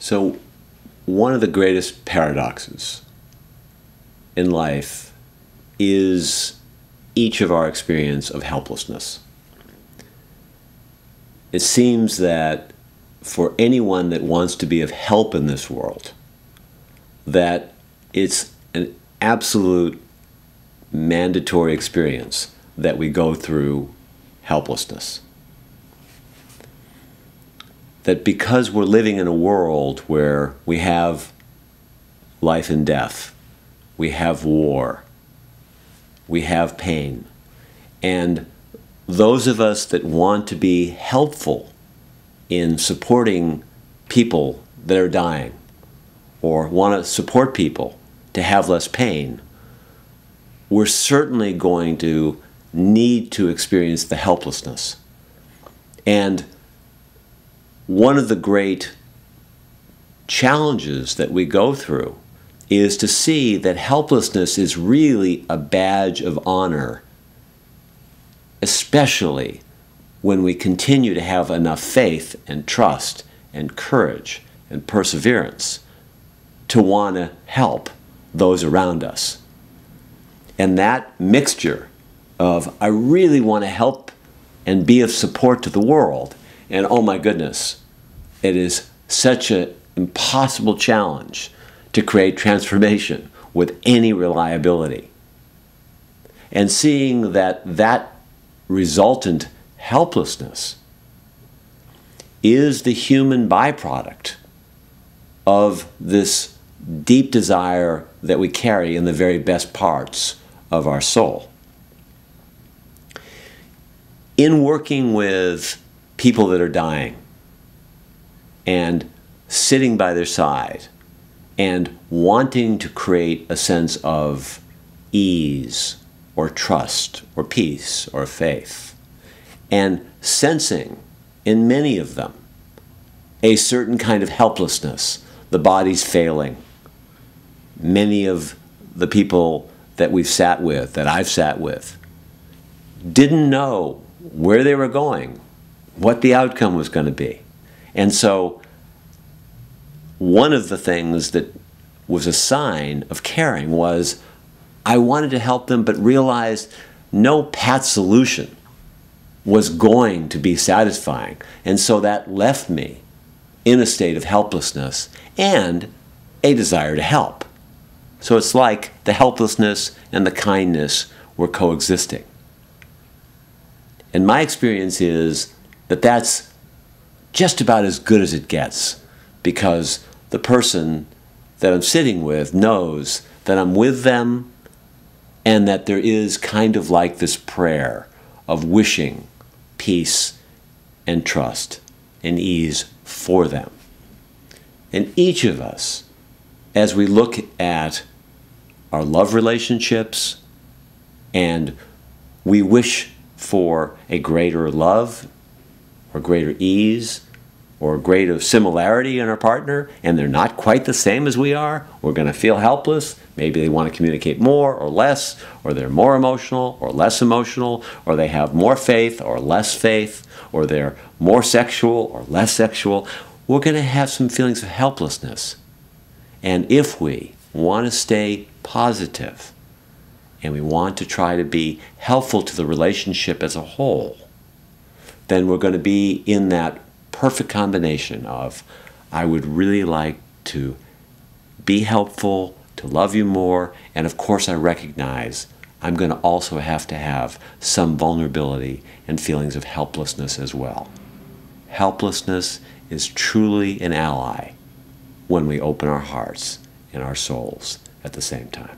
So, one of the greatest paradoxes in life is each of our experience of helplessness. It seems that for anyone that wants to be of help in this world, that it's an absolute mandatory experience that we go through helplessness. That because we're living in a world where we have life and death, we have war, we have pain, and those of us that want to be helpful in supporting people that are dying or want to support people to have less pain, we're certainly going to need to experience the helplessness. And one of the great challenges that we go through is to see that helplessness is really a badge of honor, especially when we continue to have enough faith and trust and courage and perseverance to want to help those around us. And that mixture of, I really want to help and be of support to the world, and oh my goodness, it is such an impossible challenge to create transformation with any reliability. And seeing that that resultant helplessness is the human byproduct of this deep desire that we carry in the very best parts of our soul. In working with people that are dying and sitting by their side and wanting to create a sense of ease or trust or peace or faith, and sensing in many of them a certain kind of helplessness, the body's failing. Many of the people that we've sat with, that I've sat with, didn't know where they were going, what the outcome was going to be. And so one of the things that was a sign of caring was I wanted to help them, but realized no pat solution was going to be satisfying. And so that left me in a state of helplessness and a desire to help. So it's like the helplessness and the kindness were coexisting. And my experience is that that's just about as good as it gets, because the person that I'm sitting with knows that I'm with them and that there is kind of like this prayer of wishing peace and trust and ease for them. And each of us, as we look at our love relationships and we wish for a greater love or greater ease or greater similarity in our partner, and they're not quite the same as we are, we're going to feel helpless. Maybe they want to communicate more or less, or they're more emotional or less emotional, or they have more faith or less faith, or they're more sexual or less sexual. We're going to have some feelings of helplessness. And if we want to stay positive and we want to try to be helpful to the relationship as a whole, then we're going to be in that perfect combination of, I would really like to be helpful, to love you more, and of course I recognize I'm going to also have to have some vulnerability and feelings of helplessness as well. Helplessness is truly an ally when we open our hearts and our souls at the same time.